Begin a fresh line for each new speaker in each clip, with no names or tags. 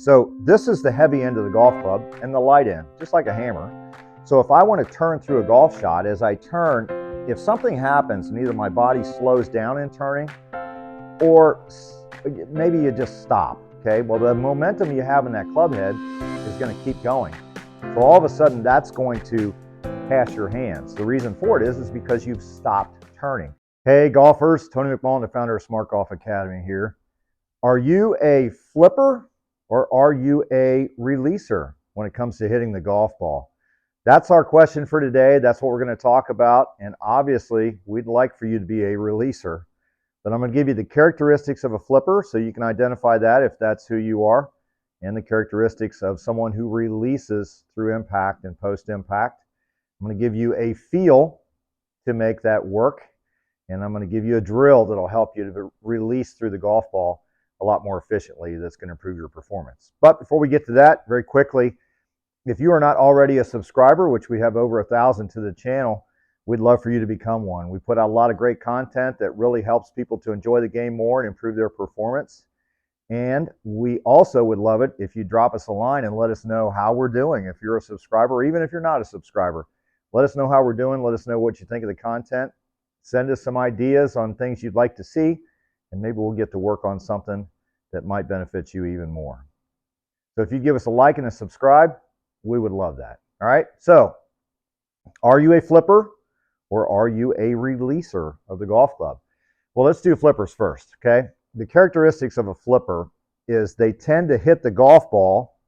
So this is the heavy end of the golf club and the light end, just like a hammer. So if I want to turn through a golf shot, as I turn, if something happens and either my body slows down in turning or maybe you just stop, okay? Well, the momentum you have in that club head is going to keep going. So all of a sudden that's going to pass your hands. The reason for it is because you've stopped turning. Hey golfers, Tony McMullen, the founder of Smart Golf Academy here. Are you a flipper or are you a releaser when it comes to hitting the golf ball? That's our question for today. That's what we're going to talk about. And obviously, we'd like for you to be a releaser. But I'm going to give you the characteristics of a flipper so you can identify that if that's who you are, and the characteristics of someone who releases through impact and post-impact. I'm going to give you a feel to make that work, and I'm going to give you a drill that'll help you to release through the golf ball a lot more efficiently. That's going to improve your performance. But before we get to that, very quickly, if you are not already a subscriber, which we have over 1,000 to the channel, we'd love for you to become one. We put out a lot of great content that really helps people to enjoy the game more and improve their performance. And we also would love it if you drop us a line and let us know how we're doing. If you're a subscriber, or even if you're not a subscriber, let us know how we're doing. Let us know what you think of the content. Send us some ideas on things you'd like to see, and maybe we'll get to work on something that might benefit you even more. So if you give us a like and a subscribe, we would love that. All right. So are you a flipper or are you a releaser of the golf club? Well, let's do flippers first. Okay. The characteristics of a flipper is they tend to hit the golf ball.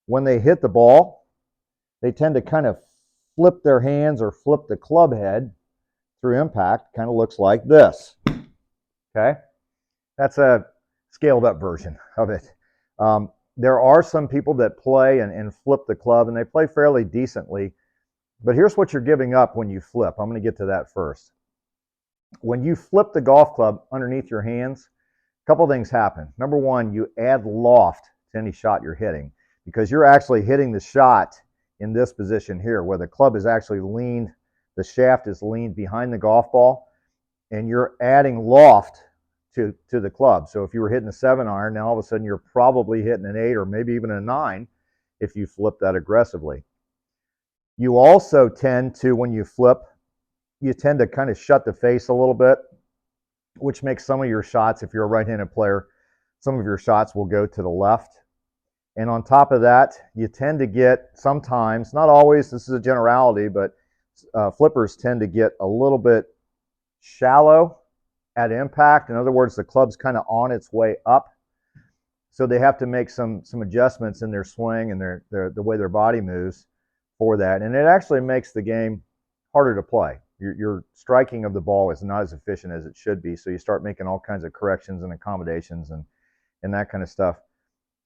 When they hit the ball, they tend to kind of flip their hands or flip the club head through impact. Kind of looks like this. Okay. That's a scaled up version of it. There are some people that play and flip the club, and they play fairly decently. But here's what you're giving up when you flip. I'm going to get to that first. When you flip the golf club underneath your hands, a couple things happen. Number one, you add loft to any shot you're hitting, because you're actually hitting the shot in this position here, where the club is actually leaned, the shaft is leaned behind the golf ball, and you're adding loft to the club. So if you were hitting a 7-iron, now all of a sudden you're probably hitting an 8 or maybe even a 9 if you flip that aggressively. You also tend to, when you flip, you tend to kind of shut the face a little bit, which makes some of your shots, if you're a right-handed player, some of your shots will go to the left. And on top of that, you tend to get sometimes, not always, this is a generality, but flippers tend to get a little bit shallow at impact. In other words, the club's kind of on its way up. So they have to make some adjustments in their swing and the way their body moves for that. And it actually makes the game harder to play. Your striking of the ball is not as efficient as it should be. So you start making all kinds of corrections and accommodations and that kind of stuff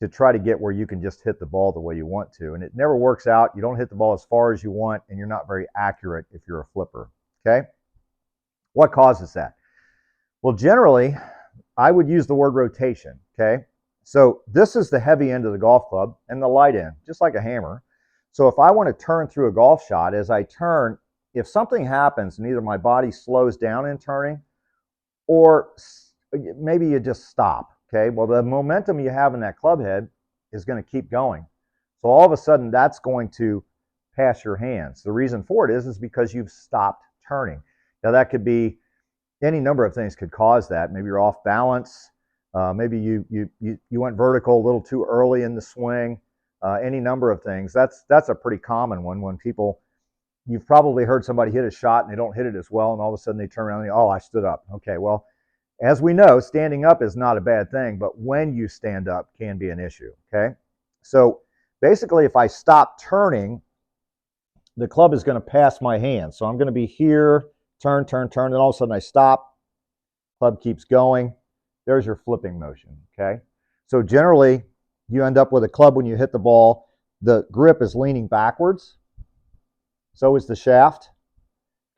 to try to get where you can just hit the ball the way you want to. And it never works out. You don't hit the ball as far as you want, and you're not very accurate if you're a flipper. Okay? What causes that? Well, generally, I would use the word rotation, okay? So this is the heavy end of the golf club and the light end, just like a hammer. So if I want to turn through a golf shot, as I turn, if something happens and either my body slows down in turning or maybe you just stop, okay? Well, the momentum you have in that club head is going to keep going. So all of a sudden, that's going to pass your hands. The reason for it is because you've stopped turning. Now, that could be any number of things could cause that. Maybe you're off balance. Maybe you went vertical a little too early in the swing. Any number of things. That's a pretty common one when people, you've probably heard somebody hit a shot and they don't hit it as well, and all of a sudden they turn around and they, oh, I stood up. Okay, well, as we know, standing up is not a bad thing, but when you stand up can be an issue, okay? So basically, if I stop turning, the club is going to pass my hand. So I'm going to be here, turn, then all of a sudden I stop, club keeps going. There's your flipping motion, okay? So generally, you end up with a club when you hit the ball, the grip is leaning backwards, so is the shaft,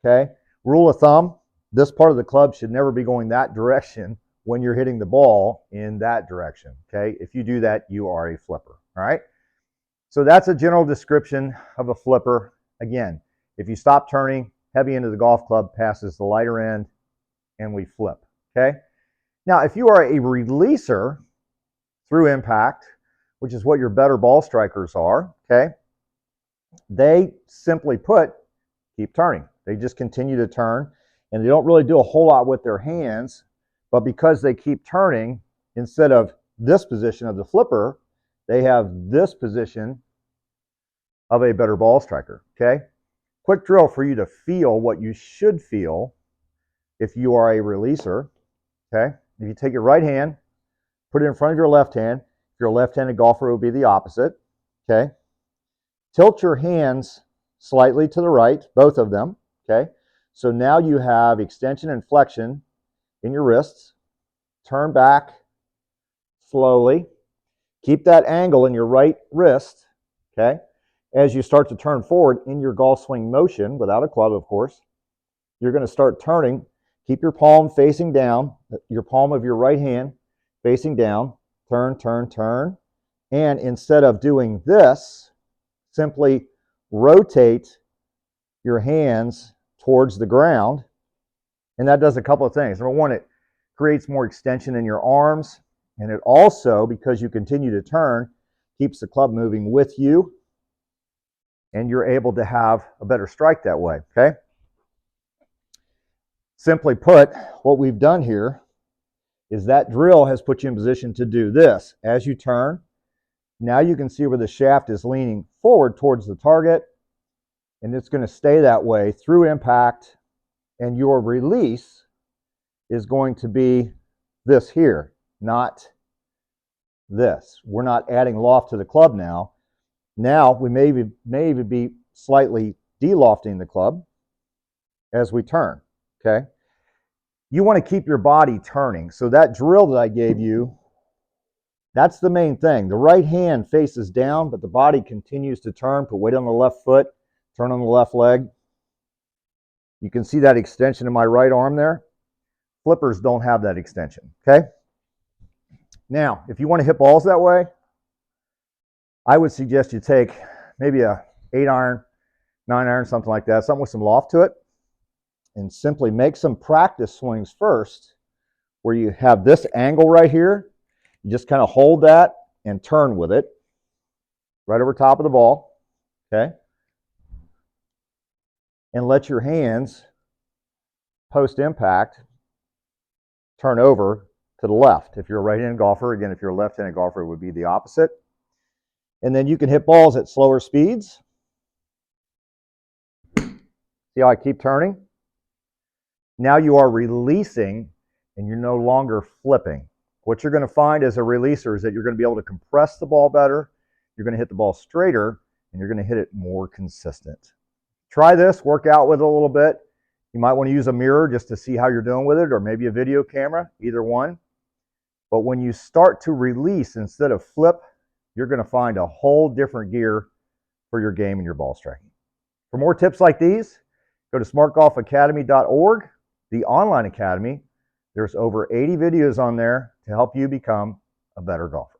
okay? Rule of thumb, this part of the club should never be going that direction when you're hitting the ball in that direction, okay? If you do that, you are a flipper, all right? So that's a general description of a flipper. Again, if you stop turning, heavy end of the golf club passes the lighter end, and we flip, okay? Now, if you are a releaser through impact, which is what your better ball strikers are, okay, they simply put, keep turning. They just continue to turn, and they don't really do a whole lot with their hands, but because they keep turning, instead of this position of the flipper, they have this position of a better ball striker, okay? Quick drill for you to feel what you should feel if you are a releaser, okay? If you take your right hand, put it in front of your left hand. If you're a left-handed golfer, it would be the opposite, okay? Tilt your hands slightly to the right, both of them, okay? So now you have extension and flexion in your wrists. Turn back slowly. Keep that angle in your right wrist, okay? As you start to turn forward in your golf swing motion, without a club, of course, you're going to start turning. Keep your palm facing down, your palm of your right hand facing down. Turn, turn, turn. And instead of doing this, simply rotate your hands towards the ground. And that does a couple of things. Number one, it creates more extension in your arms. And it also, because you continue to turn, keeps the club moving with you. And you're able to have a better strike that way, okay? Simply put, what we've done here is that drill has put you in position to do this. As you turn, now you can see where the shaft is leaning forward towards the target, and it's going to stay that way through impact, and your release is going to be this here, not this. We're not adding loft to the club now. Now we may even be slightly de-lofting the club as we turn, okay? You want to keep your body turning. So that drill that I gave you, that's the main thing. The right hand faces down, but the body continues to turn. Put weight on the left foot, turn on the left leg. You can see that extension in my right arm there. Flippers don't have that extension, okay? Now, if you want to hit balls that way, I would suggest you take maybe a 8-iron, 9-iron, something like that, something with some loft to it, and simply make some practice swings first where you have this angle right here. You just kind of hold that and turn with it right over top of the ball, okay? And let your hands, post-impact, turn over to the left. If you're a right-handed golfer, again, if you're a left-handed golfer, it would be the opposite. And then you can hit balls at slower speeds. See how I keep turning? Now you are releasing and you're no longer flipping. What you're going to find as a releaser is that you're going to be able to compress the ball better, you're going to hit the ball straighter, and you're going to hit it more consistent. Try this, work out with it a little bit. You might want to use a mirror just to see how you're doing with it, or maybe a video camera, either one. But when you start to release instead of flip, you're going to find a whole different gear for your game and your ball striking. For more tips like these, go to smartgolfacademy.org, the online academy. There's over 80 videos on there to help you become a better golfer.